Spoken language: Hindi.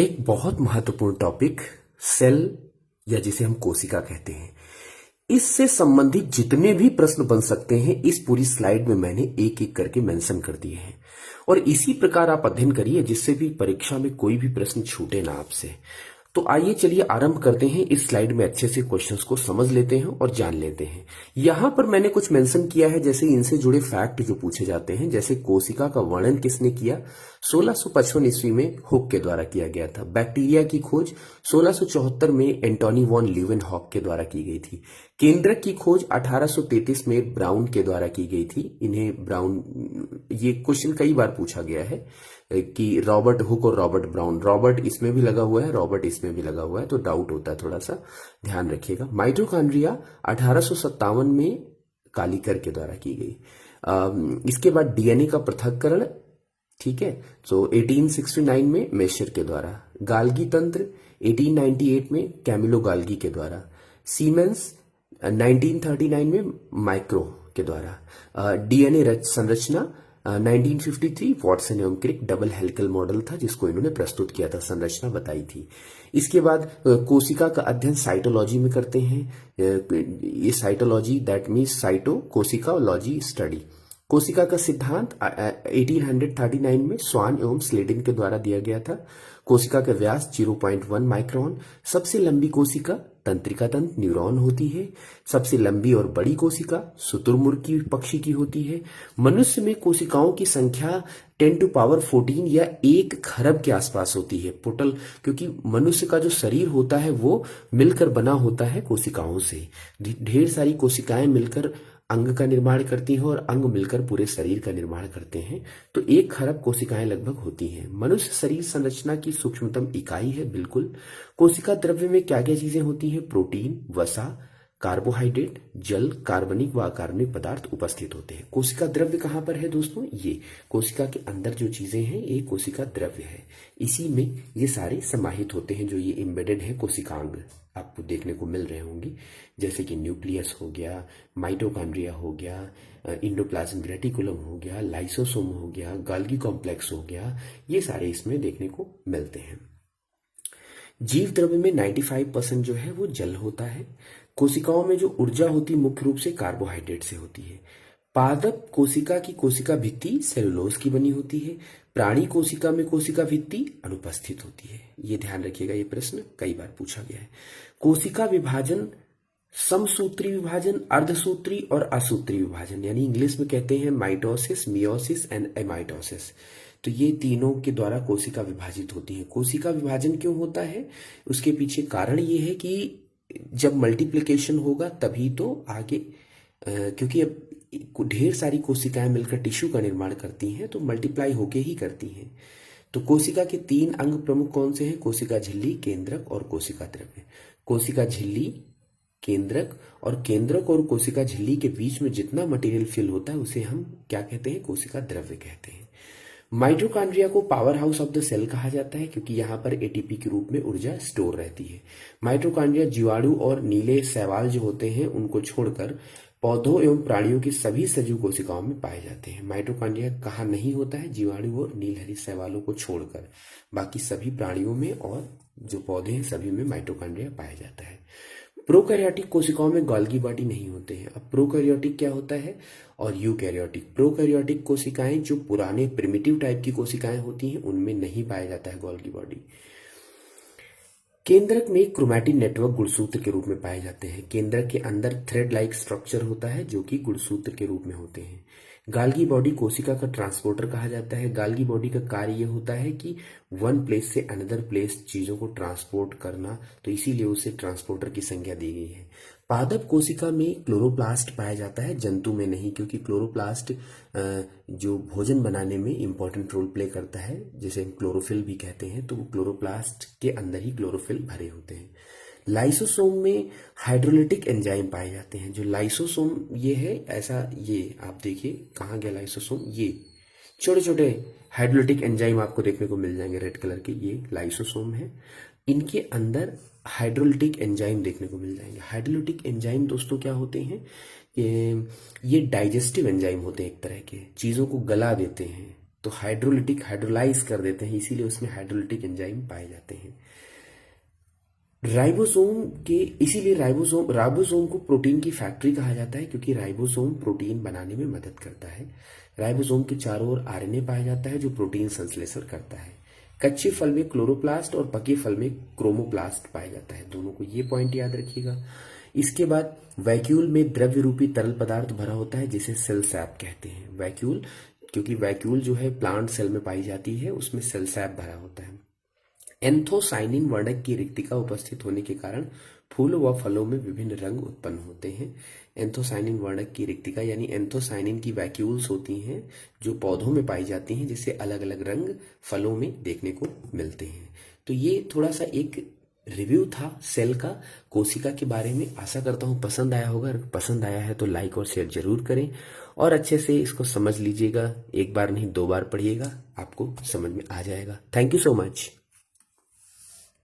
एक बहुत महत्वपूर्ण टॉपिक सेल या जिसे हम कोशिका कहते हैं, इससे संबंधित जितने भी प्रश्न बन सकते हैं इस पूरी स्लाइड में मैंने एक एक करके मेंशन कर दिए हैं। और इसी प्रकार आप अध्ययन करिए जिससे भी परीक्षा में कोई भी प्रश्न छूटे ना आपसे। तो आइए चलिए आरंभ करते हैं। इस स्लाइड में अच्छे से क्वेश्चंस को समझ लेते हैं और जान लेते हैं। यहां पर मैंने कुछ मेंशन किया है, जैसे इनसे जुड़े फैक्ट जो पूछे जाते हैं। जैसे कोशिका का वर्णन किसने किया? 1655 ईस्वी में हुक के द्वारा किया गया था। बैक्टीरिया की खोज 1674 में एंटोनी वॉन लीवेनहॉक के द्वारा की गई थी। केंद्रक की खोज 1833 में ब्राउन के द्वारा की गई थी। इन्हें ब्राउन, ये क्वेश्चन कई बार पूछा गया है कि रॉबर्ट हुक और रॉबर्ट ब्राउन, रॉबर्ट इसमें भी लगा हुआ है, रॉबर्ट इसमें भी लगा हुआ है, तो डाउट होता है, थोड़ा सा ध्यान रखिएगा। माइटोकॉन्ड्रिया 1857 में कालीकर के द्वारा की गई। इसके बाद डीएनए का पृथक्करण, ठीक है, तो 1869 में मेशर के द्वारा। गाल्गी तंत्र 1898 में कैमिलो गाल्गी के द्वारा। सीमेंस 1939 में माइक्रो के द्वारा। डीएनए संरचना 1953 वॉटसन एवं क्रिक डबल हेलिकल मॉडल था जिसको इन्होंने प्रस्तुत किया था, संरचना बताई थी। इसके बाद कोशिका का अध्ययन साइटोलॉजी में करते हैं। ये साइटोलॉजी दैट मीन्स साइटो कोशिकालॉजी स्टडी। कोशिका का सिद्धांत 1839 में स्वान एवं स्लेडिन के द्वारा दिया गया था। कोशिका का व्यास 0.1 माइक्रोन। सबसे लंबी कोशिका तंत्रिका तंत्र न्यूरॉन होती है। सबसे लंबी और बड़ी कोशिका शुतुरमुर्ग की पक्षी की होती है। मनुष्य में कोशिकाओं की संख्या 10 टू पावर 14 या 1 खरब के आसपास होती है। टोटल, क्योंकि मनुष्य का जो शरीर होता है वो मिलकर बना होता है कोशिकाओं से। ढेर सारी कोशिकाएं मिलकर अंग का निर्माण करती हैं और अंग मिलकर पूरे शरीर का निर्माण करते हैं। तो 1 खरब कोशिकाएं लगभग होती हैं। मनुष्य शरीर संरचना की सूक्ष्मतम इकाई है, बिल्कुल। कोशिका द्रव्य में क्या क्या चीजें होती हैं? प्रोटीन, वसा, कार्बोहाइड्रेट, जल, कार्बनिक व अकार्बनिक पदार्थ उपस्थित होते हैं। कोशिका द्रव्य कहाँ पर है दोस्तों? ये कोशिका के अंदर जो चीजें हैं ये कोशिका द्रव्य है। इसी में ये सारे समाहित होते हैं जो ये एम्बेडेड है कोशिकांग आपको देखने को मिल रहे होंगे, जैसे कि न्यूक्लियस हो गया, माइटोकॉन्ड्रिया हो गया, इंडोप्लाज्म रेटिकुलम हो गया, लाइसोसोम हो गया, गाल्गी कॉम्प्लेक्स हो गया, ये सारे इसमें देखने को मिलते हैं। जीव द्रव्य में 95% जो है वो जल होता है। कोशिकाओं में जो ऊर्जा होती है मुख्य रूप से कार्बोहाइड्रेट से होती है। पादप कोशिका की कोशिका भित्ति सेलुलोज की बनी होती है। प्राणी कोशिका में कोशिका भित्ति अनुपस्थित होती है। ये ध्यान रखिएगा, ये प्रश्न कई बार पूछा गया है। कोशिका विभाजन समसूत्री विभाजन, अर्धसूत्री और असूत्री विभाजन, यानी इंग्लिश में कहते हैं माइटोसिस, मियोसिस एंड एमाइटोसिस। तो ये तीनों के द्वारा कोशिका विभाजित होती है। कोशिका विभाजन क्यों होता है? उसके पीछे कारण ये है कि जब मल्टीप्लिकेशन होगा तभी तो आगे, क्योंकि अब ढेर सारी कोशिकाएं मिलकर टिश्यू का निर्माण करती हैं तो मल्टीप्लाई होके ही करती हैं। तो कोशिका के 3 अंग प्रमुख कौन से हैं? कोशिका झिल्ली, केंद्रक और कोशिका द्रव्य। कोशिका झिल्ली, केंद्रक, और केंद्रक और कोशिका झिल्ली के बीच में जितना मटेरियल फिल होता है उसे हम क्या कहते हैं? कोशिका द्रव्य कहते हैं। माइटोकॉन्ड्रिया को powerhouse of the cell कहा जाता है क्योंकि यहाँ पर एटीपी के रूप में ऊर्जा स्टोर रहती है। माइटोकॉन्ड्रिया जीवाणु और नीले शैवाल जो होते हैं उनको छोड़कर पौधों एवं प्राणियों की सभी सजीव कोशिकाओं में पाए जाते हैं। माइटोकॉन्ड्रिया कहाँ नहीं होता है? जीवाणु और नीलहरी शैवालों को छोड़कर बाकी सभी प्राणियों में और जो पौधे हैं सभी में माइटोकॉन्ड्रिया पाया जाता है। प्रोकैरियोटिक कोशिकाओं में गोल्गी बॉडी नहीं होते हैं। अब प्रोकैरियोटिक क्या होता है और यूकैरियोटिक? प्रोकैरियोटिक कोशिकाएं जो पुराने प्रिमिटिव टाइप की कोशिकाएं होती हैं उनमें नहीं पाया जाता है गोल्गी बॉडी। केंद्रक में क्रोमैटिन नेटवर्क गुणसूत्र के रूप में पाए जाते हैं। केंद्रक के अंदर थ्रेड लाइक स्ट्रक्चर होता है जो कि गुणसूत्र के रूप में होते हैं। गाल्गी बॉडी कोशिका का ट्रांसपोर्टर कहा जाता है। गाल्गी बॉडी का कार्य यह होता है कि वन प्लेस से अनदर प्लेस चीजों को ट्रांसपोर्ट करना, तो इसीलिए उसे ट्रांसपोर्टर की संज्ञा दी गई है। पादप कोशिका में क्लोरोप्लास्ट पाया जाता है, जंतु में नहीं, क्योंकि क्लोरोप्लास्ट जो भोजन बनाने में इंपॉर्टेंट रोल प्ले करता है, जिसे हम क्लोरोफिल भी कहते हैं, तो वो क्लोरोप्लास्ट के अंदर ही क्लोरोफिल भरे होते हैं। लाइसोसोम में हाइड्रोलिटिक एंजाइम पाए जाते हैं। जो लाइसोसोम ये है ऐसा, ये आप देखिए कहाँ गया लाइसोसोम, ये छोटे छोटे हाइड्रोलिटिक एंजाइम आपको देखने को मिल जाएंगे रेड कलर के, ये लाइसोसोम है। इनके अंदर हाइड्रोलिटिक एंजाइम देखने को मिल जाएंगे। हाइड्रोलिटिक एंजाइम दोस्तों क्या होते हैं? ये डाइजेस्टिव एंजाइम होते हैं, एक तरह के चीजों को गला देते हैं। तो हाइड्रोलिटिक हाइड्रोलाइज कर देते हैं, इसीलिए उसमें हाइड्रोलिटिक एंजाइम पाए जाते हैं। राइबोसोम के इसीलिए राइबोसोम को प्रोटीन की फैक्ट्री कहा जाता है, क्योंकि राइबोसोम प्रोटीन बनाने में मदद करता है। राइबोसोम के चारों ओर आरएनए पाया जाता है जो प्रोटीन संश्लेषण करता है। कच्चे फल में क्लोरोप्लास्ट और पके फल में क्रोमोप्लास्ट पाया जाता है, दोनों को ये पॉइंट याद रखिएगा। इसके बाद वैक्यूल में द्रव्य रूपी तरल पदार्थ भरा होता है जिसे सेल सैप कहते हैं। वैक्यूल, क्योंकि वैक्यूल जो है प्लांट सेल में पाई जाती है, उसमें सेल सैप भरा होता है। एंथोसाइनिन वर्णक की रिक्तिका उपस्थित होने के कारण फूलों व फलों में विभिन्न रंग उत्पन्न होते हैं। एंथोसाइनिन वर्णक की रिक्तिका यानी एंथोसाइनिन की वैक्यूल्स होती हैं जो पौधों में पाई जाती हैं, जिससे अलग अलग रंग फलों में देखने को मिलते हैं। तो ये थोड़ा सा एक रिव्यू था सेल का, कोशिका के बारे में। आशा करता हूँ पसंद आया होगा। अगर पसंद आया है तो लाइक और शेयर जरूर करें और अच्छे से इसको समझ लीजिएगा। एक बार नहीं 2 बार पढ़िएगा, आपको समझ में आ जाएगा। Thank you so much.